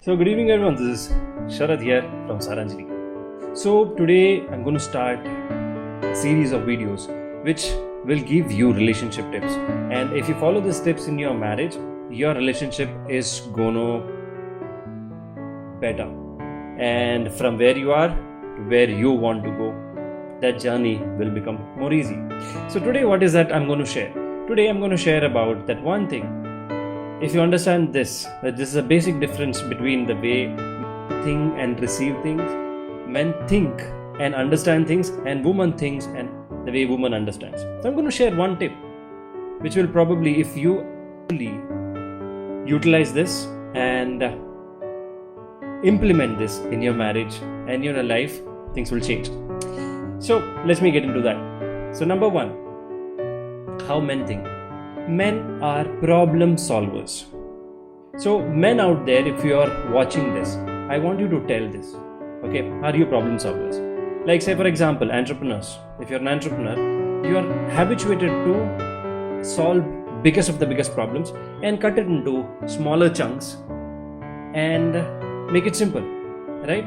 So good evening everyone, this is Sharad here from Saranjali. So today I'm going to start a series of videos which will give you relationship tips, and if you follow these tips in your marriage, your relationship is gonna better, and from where you are to where you want to go, that journey will become more easy. So today what is that I'm going to share? Today I'm going to share about that one thing. If you understand this, that this is a basic difference between the way men think and receive things, men think and understand things, and women thinks and the way woman understands. So I'm going to share one tip which will probably, if you really utilize this and implement this in your marriage and your life, things will change. So let me get into that. So number one, how men think. Men are problem solvers. So men out there, if you are watching this, I want you to tell this. Okay, are you problem solvers? Like say for example, entrepreneurs. If you're an entrepreneur, you are habituated to solve biggest of the biggest problems and cut it into smaller chunks and make it simple, right?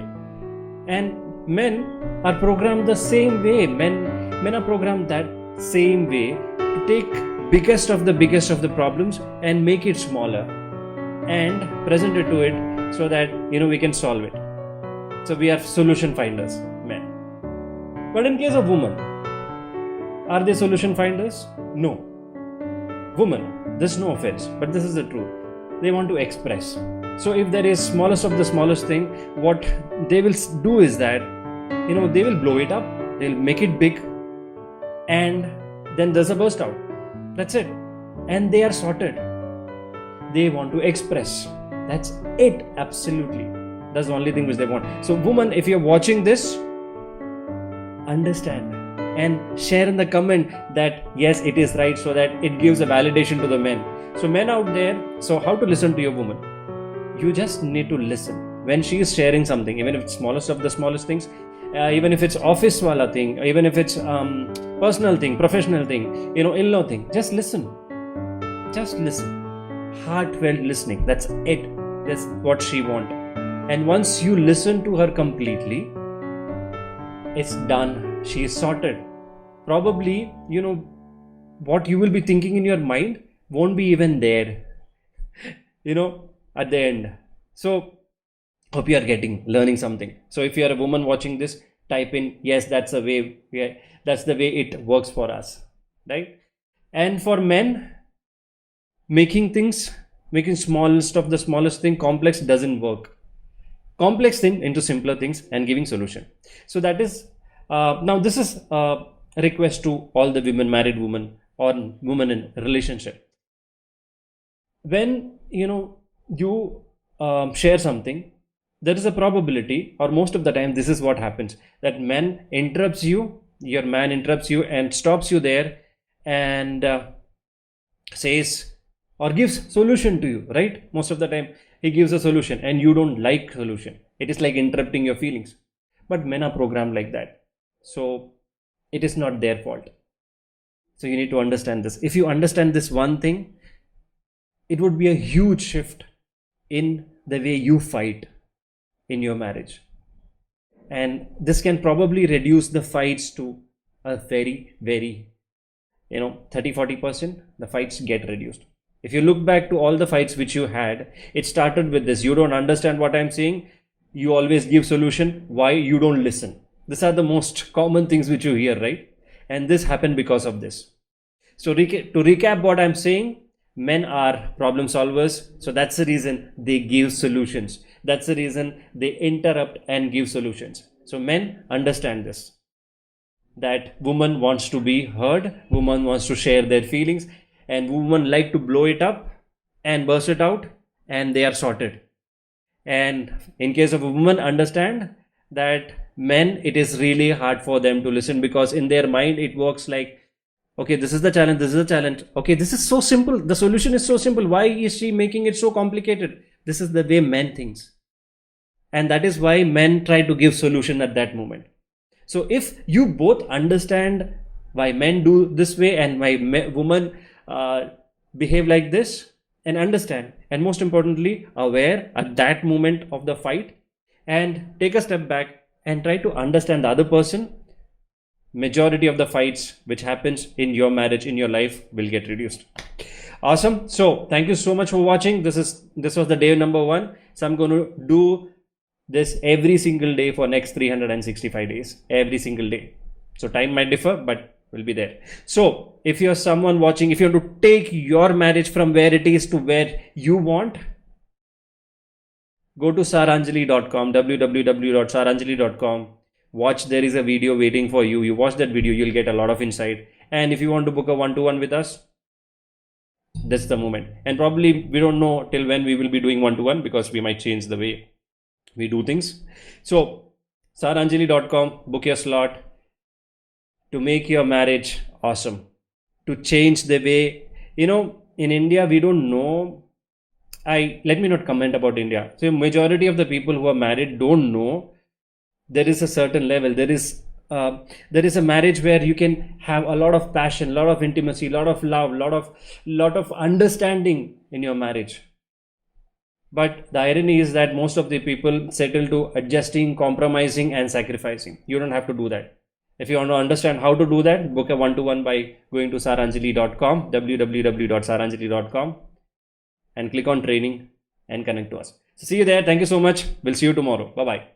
And men are programmed the same way. Men are programmed that same way to take biggest of the problems and make it smaller and present it to it so that we can solve it. So we are solution finders, men. But in case of women, are they solution finders? No. Women, this is no offense, but this is the truth. They want to express. So if there is smallest of the smallest thing, what they will do is that they will blow it up, they'll make it big, and then there's a burst out. That's it. And they are sorted. They want to express. That's it. Absolutely. That's the only thing which they want. So woman, if you're watching this, understand and share in the comment that yes, it is right, so that it gives a validation to the men. So men out there, so how to listen to your woman? You just need to listen. When she is sharing something, even if it's smallest of the smallest things, even if it's office wala thing, even if it's personal thing, professional thing, in-law thing, just listen. Just listen. Heartfelt listening. That's it. That's what she wants. And once you listen to her completely, it's done. She is sorted. Probably, what you will be thinking in your mind won't be even there, at the end. So hope you are learning something. So if you are a woman watching this, type in yes, that's the way. Yeah, that's the way it works for us, right? And for men, making smallest of the smallest thing complex doesn't work. Complex thing into simpler things and giving solution. So that is now this is a request to all the women, married women or women in relationship. When you share something, there is a probability, or most of the time this is what happens, that man interrupts you, your man interrupts you and stops you there and says or gives solution to you, right? Most of the time he gives a solution and you don't like solution. It is like interrupting your feelings. But men are programmed like that. So it is not their fault. So you need to understand this. If you understand this one thing, it would be a huge shift in the way you fight in your marriage, and this can probably reduce the fights to a very 30-40%. The fights get reduced. If you look back to all the fights which you had, it started with this: you don't understand what I'm saying, you always give solution, why you don't listen. These are the most common things which you hear, right? And this happened because of this. So to recap what I'm saying, men are problem solvers. So that's the reason they give solutions. That's the reason they interrupt and give solutions. So men understand this, that woman wants to be heard, woman wants to share their feelings, and women like to blow it up and burst it out, and they are sorted. And in case of a woman, understand that men, it is really hard for them to listen, because in their mind it works like, okay, this is the challenge, okay, this is so simple, the solution is so simple, why is she making it so complicated? This is the way men thinks, and that is why men try to give solution at that moment. So if you both understand why men do this way and why women behave like this, and understand, and most importantly, aware at that moment of the fight, and take a step back and try to understand the other person. Majority of the fights which happens in your marriage, in your life, will get reduced. Awesome. So thank you so much for watching. This was the day number 1. So I'm going to do this every single day for next 365 days, every single day. So time might differ, but will be there. So if you're someone watching, if you want to take your marriage from where it is to where you want, go to saranjali.com, www.saranjali.com. Watch, there is a video waiting for you. You watch that video, you'll get a lot of insight. And if you want to book a one-to-one with us, that's the moment. And probably we don't know till when we will be doing one-to-one, because we might change the way we do things. So saranjali.com, book your slot to make your marriage awesome, to change the way, in India we don't know. Let me not comment about India. So majority of the people who are married don't know there is a certain level. There is a marriage where you can have a lot of passion, a lot of intimacy, a lot of love, lot of understanding in your marriage. But the irony is that most of the people settle to adjusting, compromising and sacrificing. You don't have to do that. If you want to understand how to do that, book a one-to-one by going to saranjali.com, www.saranjali.com, and click on training and connect to us. So see you there. Thank you so much. We'll see you tomorrow. Bye-bye.